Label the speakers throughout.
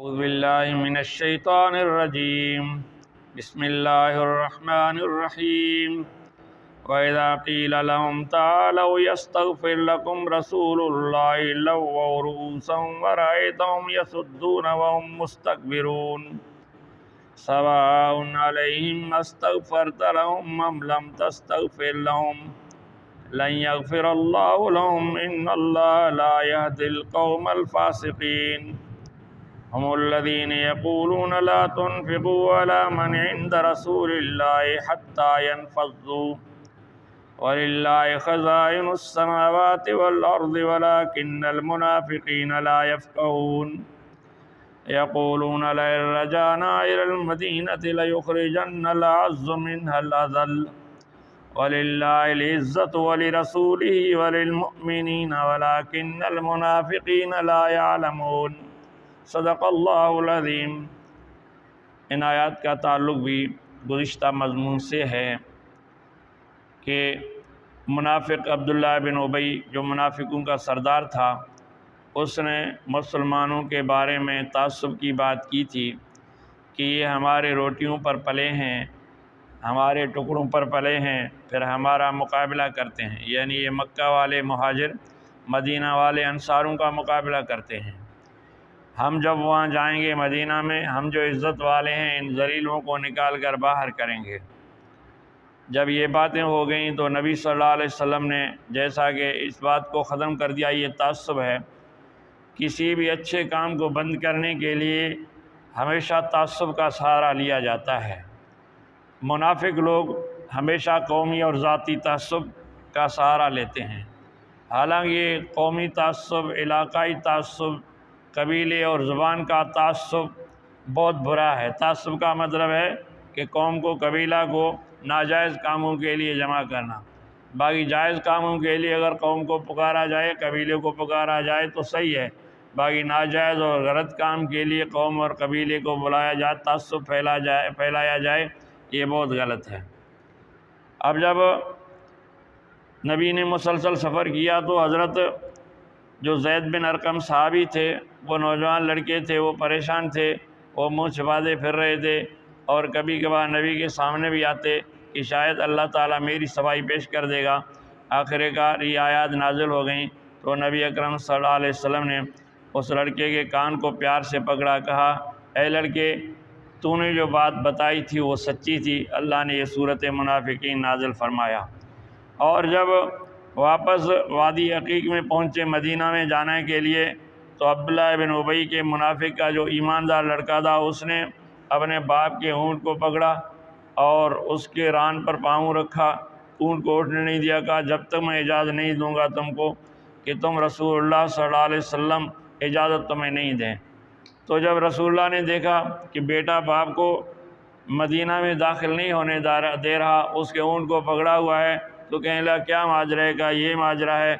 Speaker 1: اعوذ باللہ من الشیطان الرجیم بسم اللہ الرحمن الرحیم وَإِذَا قِيلَ لَهُمْ تَعَالَوْا يَسْتَغْفِرْ لَكُمْ رَسُولُ اللَّهِ لَوَّوْا رُءُوسَهُمْ وَرَأَيْتَهُمْ يَصُدُّونَ وَهُمْ مُسْتَكْبِرُونَ سَوَاءٌ عَلَيْهِمْ أَسْتَغْفَرْتَ لَهُمْ أَمْ لَمْ تَسْتَغْفِرْ لَهُمْ لَنْ يَغْفِرَ اللَّهُ لَهُمْ إِنَّ اللَّهَ لَا يَهْدِي الْقَوْمَ الْفَاسِقِينَ هم الذين يقولون لا تنفقوا على من عند رسول الله حتى ينفضوا ولله خزائن السماوات والأرض ولكن المنافقين لا يفقهون يقولون لئن رجعنا إلى المدينة ليخرجن الأعز منها الأذل ولله العزة ولرسوله وللمؤمنين ولكن المنافقين لا يعلمون صدق اللہ العظیم۔ ان آیات کا تعلق بھی گزشتہ مضمون سے ہے کہ منافق عبداللہ بن ابی جو منافقوں کا سردار تھا، اس نے مسلمانوں کے بارے میں تعصب کی بات کی تھی کہ یہ ہمارے روٹیوں پر پلے ہیں، ہمارے ٹکڑوں پر پلے ہیں، پھر ہمارا مقابلہ کرتے ہیں، یعنی یہ مکہ والے مہاجر مدینہ والے انصاروں کا مقابلہ کرتے ہیں۔ ہم جب وہاں جائیں گے مدینہ میں، ہم جو عزت والے ہیں ان ذلیلوں کو نکال کر باہر کریں گے۔ جب یہ باتیں ہو گئیں تو نبی صلی اللہ علیہ وسلم نے جیسا کہ اس بات کو ختم کر دیا، یہ تعصب ہے۔ کسی بھی اچھے کام کو بند کرنے کے لیے ہمیشہ تعصب کا سہارا لیا جاتا ہے۔ منافق لوگ ہمیشہ قومی اور ذاتی تعصب کا سہارا لیتے ہیں، حالانکہ قومی تعصب، علاقائی تعصب، قبیلے اور زبان کا تعصب بہت برا ہے۔ تعصب کا مطلب ہے کہ قوم کو، قبیلہ کو ناجائز کاموں کے لیے جمع کرنا۔ باقی جائز کاموں کے لیے اگر قوم کو پکارا جائے، قبیلے کو پکارا جائے تو صحیح ہے، باقی ناجائز اور غلط کام کے لیے قوم اور قبیلے کو بلایا جائے، تعصب پھیلایا جائے، یہ بہت غلط ہے۔ اب جب نبی نے مسلسل سفر کیا تو حضرت جو زید بن ارقم صحابی تھے، وہ نوجوان لڑکے تھے، وہ پریشان تھے، وہ منہ چھپاتے پھر رہے تھے، اور کبھی کبھار نبی کے سامنے بھی آتے کہ شاید اللہ تعالیٰ میری صفائی پیش کر دے گا۔ آخر کار یہ آیات نازل ہو گئیں تو نبی اکرم صلی اللہ علیہ وسلم نے اس لڑکے کے کان کو پیار سے پکڑا، کہا اے لڑکے، تو نے جو بات بتائی تھی وہ سچی تھی۔ اللہ نے یہ صورت منافقین نازل فرمایا۔ اور جب واپس وادی عقیق میں پہنچے مدینہ میں جانے کے لیے تو عبداللہ بن ابی کے منافق کا جو ایماندار لڑکا تھا، اس نے اپنے باپ کے اونٹ کو پکڑا اور اس کے ران پر پاؤں رکھا، اونٹ کو اٹھنے نہیں دیا، کہا جب تک میں اجازت نہیں دوں گا تم کو کہ تم رسول اللہ صلی اللہ علیہ وسلم اجازت تمہیں نہیں دیں۔ تو جب رسول اللہ نے دیکھا کہ بیٹا باپ کو مدینہ میں داخل نہیں ہونے دے رہا، اس کے اونٹ کو پکڑا ہوا ہے، تو کہنے لگا کیا ماجرا ہے؟ کا یہ ماجرا ہے،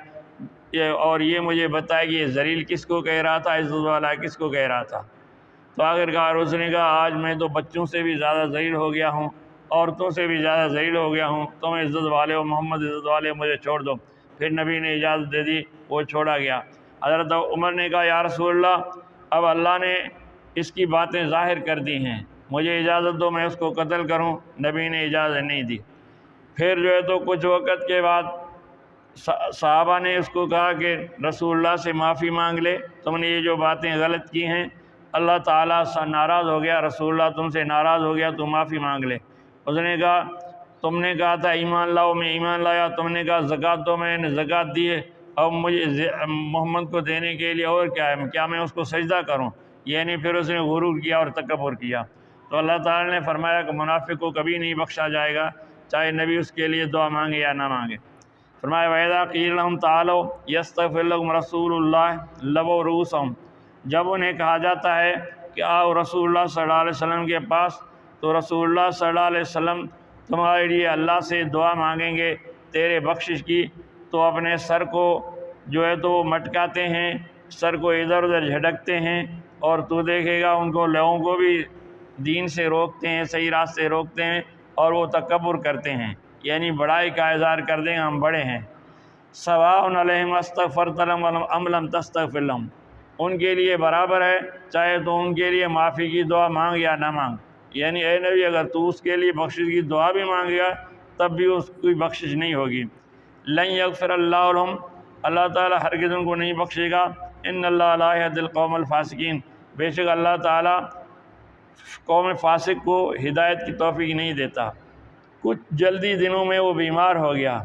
Speaker 1: اور یہ مجھے بتائے کہ یہ ذلیل کس کو کہہ رہا تھا، عزت والا کس کو کہہ رہا تھا؟ تو آخر کار اس نے کہا آج میں تو بچوں سے بھی زیادہ ذلیل ہو گیا ہوں، عورتوں سے بھی زیادہ ذلیل ہو گیا ہوں، تم عزت والے ہو، محمد عزت والے ہو، مجھے چھوڑ دو۔ پھر نبی نے اجازت دے دی، وہ چھوڑا گیا۔ حضرت عمر نے کہا یا رسول اللہ، اب اللہ نے اس کی باتیں ظاہر کر دی ہیں، مجھے اجازت دو میں اس کو قتل کروں۔ نبی نے اجازت نہیں دی۔ پھر جو ہے تو کچھ وقت کے بعد صحابہ نے اس کو کہا کہ رسول اللہ سے معافی مانگ لے، تم نے یہ جو باتیں غلط کی ہیں، اللہ تعالیٰ سے ناراض ہو گیا، رسول اللہ تم سے ناراض ہو گیا، تو معافی مانگ لے۔ اس نے کہا تم نے کہا تھا ایمان لاؤ، میں ایمان لایا، تم نے کہا زکوٰۃ دو، میں نے زکوٰۃ دی ہے، اب مجھے محمد کو دینے کے لیے اور کیا ہے، کیا میں اس کو سجدہ کروں؟ یعنی پھر اس نے غرور کیا اور تکبر کیا۔ تو اللہ تعالیٰ نے فرمایا کہ منافق کو کبھی نہیں بخشا جائے گا، چاہے نبی اس کے لیے دعا مانگے یا نہ مانگے۔ فرمایا وَإِذَا قِيلَ لَهُمْ تَعَالَوْا يَسْتَغْفِرْ لَكُمْ رَسُولُ اللَّهِ لَوَّوْا رُءُوسَهُمْ، جب انہیں کہا جاتا ہے کہ آؤ رسول اللہ صلی اللہ علیہ وسلم کے پاس، تو رسول اللہ صلی اللہ علیہ وسلم تمہارے لیے اللہ سے دعا مانگیں گے تیرے بخشش کی، تو اپنے سر کو جو ہے تو وہ مٹکاتے ہیں، سر کو ادھر ادھر جھٹکتے ہیں، اور تو دیکھے گا ان کو، لوگوں کو بھی دین سے روکتے ہیں، صحیح راستے روکتے ہیں، اور وہ تکبر کرتے ہیں، یعنی بڑائی کا اظہار کر دیں ہم بڑے ہیں۔ سواء علیہم استغفرت لہم ام لم تستغفر لہم، ان کے لیے برابر ہے، چاہے تو ان کے لیے معافی کی دعا مانگ یا نہ مانگ۔ یعنی اے نبی اگر تو اس کے لیے بخشش کی دعا بھی مانگے گا تب بھی اس کی بخشش نہیں ہوگی۔ لن یغفر اللہ لہم، اللہ تعالیٰ ہرگز ان کو نہیں بخشے گا۔ ان اللہ لا یہدی القوم الفاسقین، بے شک اللہ تعالیٰ قوم فاسق کو ہدایت کی توفیق نہیں دیتا۔ کچھ جلدی دنوں میں وہ بیمار ہو گیا،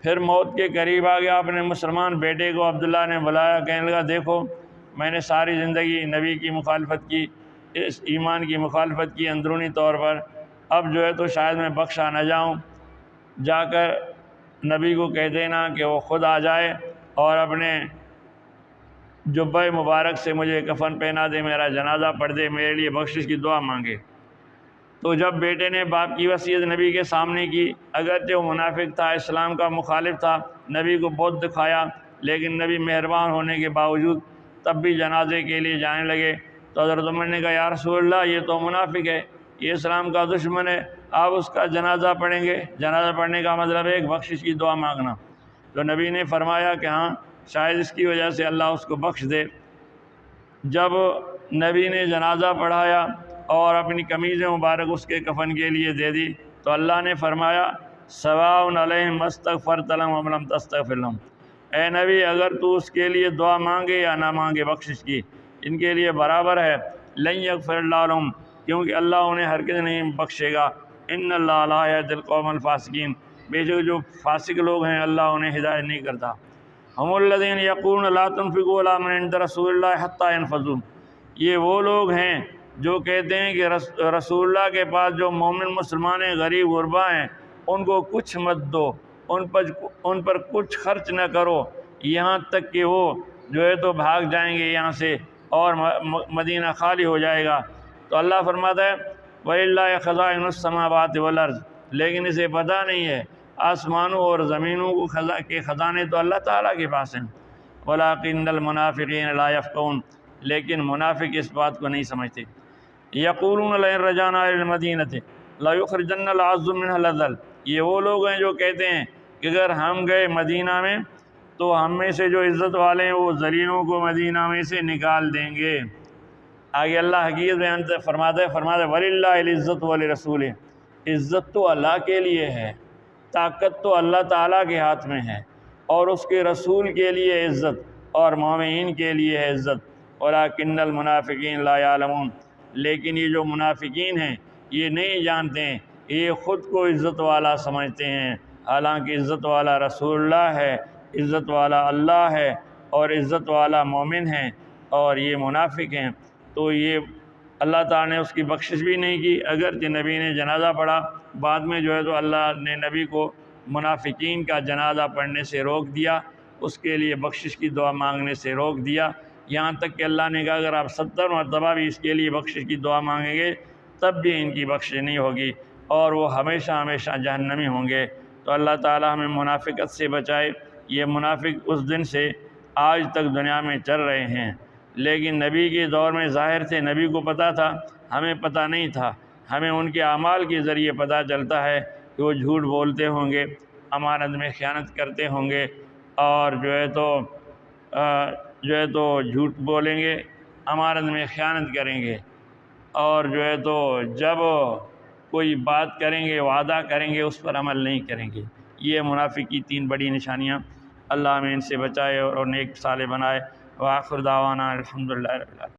Speaker 1: پھر موت کے قریب آ گیا۔ اپنے مسلمان بیٹے کو عبداللہ نے بلایا، کہنے لگا دیکھو میں نے ساری زندگی نبی کی مخالفت کی، اس ایمان کی مخالفت کی اندرونی طور پر، اب جو ہے تو شاید میں بخشا نہ جاؤں۔ جا کر نبی کو کہہ دینا کہ وہ خود آ جائے اور اپنے جبہ مبارک سے مجھے کفن پہنا دے، میرا جنازہ پڑھ دے، میرے لیے بخشش کی دعا مانگے۔ تو جب بیٹے نے باپ کی وصیت نبی کے سامنے کی، اگرچہ وہ منافق تھا، اسلام کا مخالف تھا، نبی کو بہت دکھایا، لیکن نبی مہربان ہونے کے باوجود تب بھی جنازے کے لیے جانے لگے۔ تو حضرت عمر نے کہا یا رسول اللہ یہ تو منافق ہے، یہ اسلام کا دشمن ہے، آپ اس کا جنازہ پڑھیں گے؟ جنازہ پڑھنے کا مطلب ہے ایک بخشش کی دعا مانگنا۔ تو نبی نے فرمایا کہ ہاں شاید اس کی وجہ سے اللہ اس کو بخش دے۔ جب نبی نے جنازہ پڑھایا اور اپنی قمیض مبارک اس کے کفن کے لیے دے دی تو اللہ نے فرمایا سواء علیہم استغفرت لہم ام لم تستغفر لہم، اے نبی اگر تو اس کے لیے دعا مانگے یا نہ مانگے بخشش کی، ان کے لیے برابر ہے۔ لن یغفر اللہ لہم، کیونکہ اللہ انہیں ہرگز نہیں بخشے گا۔ ان اللہ لا یہدی القوم الفاسقین، بے شک جو فاسق لوگ ہیں اللہ انہیں ہدایت نہیں کرتا۔ ہم الذین یقولون لا تنفقوا علی من عند رسول اللہ حتی ینفضوا، یہ وہ لوگ ہیں جو کہتے ہیں کہ رسول اللہ کے پاس جو مومن مسلمان ہیں، غریب غربا ہیں، ان کو کچھ مت دو، ان پر کچھ خرچ نہ کرو، یہاں تک کہ وہ جو ہے تو بھاگ جائیں گے یہاں سے اور مدینہ خالی ہو جائے گا۔ تو اللہ فرماتا ہے وَلِلَّهِ خَزَائِنُ السَّمَاوَاتِ وَالْأَرْضِ، لیکن اسے پتہ نہیں ہے آسمانوں اور زمینوں کے خزانے تو اللہ تعالیٰ کے پاس ہیں۔ وَلَٰكِنَّ الْمُنَافِقِينَ لَا يَفْقَهُونَ، لیکن منافق اس بات کو نہیں سمجھتے۔ یقولون لئن رجعنا إلى المدینة لَيُخْرِجَنَّ الْأَعَزُّ مِنْهَا الْأَذَلَّ، یہ وہ لوگ ہیں جو کہتے ہیں کہ اگر ہم گئے مدینہ میں تو ہم میں سے جو عزت والے ہیں وہ ذلیلوں کو مدینہ میں سے نکال دیں گے۔ آگے اللہ حقیقت بیان فرماتا ہے وَلِلَّهِ الْعِزَّةُ وَلِرَسُولِهِ، عزت تو اللہ کے لیے ہے، طاقت تو اللہ تعالیٰ کے ہاتھ میں ہے، اور اس کے رسول کے لیے عزت اور مومنین کے لیے ہے عزت۔ وَلَٰكِنَّ الْمُنَافِقِينَ لَا يَعْلَمُونَ، لیکن یہ جو منافقین ہیں یہ نہیں جانتے ہیں، یہ خود کو عزت والا سمجھتے ہیں، حالانکہ عزت والا رسول اللہ ہے، عزت والا اللہ ہے اور عزت والا مومن ہیں، اور یہ منافق ہیں۔ تو یہ اللہ تعالیٰ نے اس کی بخشش بھی نہیں کی، اگرچہ نبی نے جنازہ پڑھا، بعد میں جو ہے تو اللہ نے نبی کو منافقین کا جنازہ پڑھنے سے روک دیا، اس کے لیے بخشش کی دعا مانگنے سے روک دیا، یہاں تک کہ اللہ نے کہا اگر آپ 70 مرتبہ بھی اس کے لیے بخشش کی دعا مانگیں گے تب بھی ان کی بخشش نہیں ہوگی اور وہ ہمیشہ ہمیشہ جہنمی ہوں گے۔ تو اللہ تعالیٰ ہمیں منافقت سے بچائے۔ یہ منافق اس دن سے آج تک دنیا میں چل رہے ہیں، لیکن نبی کے دور میں ظاہر تھے، نبی کو پتہ تھا، ہمیں پتہ نہیں تھا۔ ہمیں ان کے اعمال کے ذریعے پتہ چلتا ہے کہ وہ جھوٹ بولتے ہوں گے، امانت میں خیانت کرتے ہوں گے، اور جو ہے تو جھوٹ بولیں گے، امانت میں خیانت کریں گے، اور جو ہے تو جب کوئی بات کریں گے، وعدہ کریں گے، اس پر عمل نہیں کریں گے۔ یہ منافق کی 3 بڑی نشانیاں، اللہ ہمیں ان سے بچائے اور نیک صالح بنائے۔ وآخر دعوانا الحمدللہ رب العالمین۔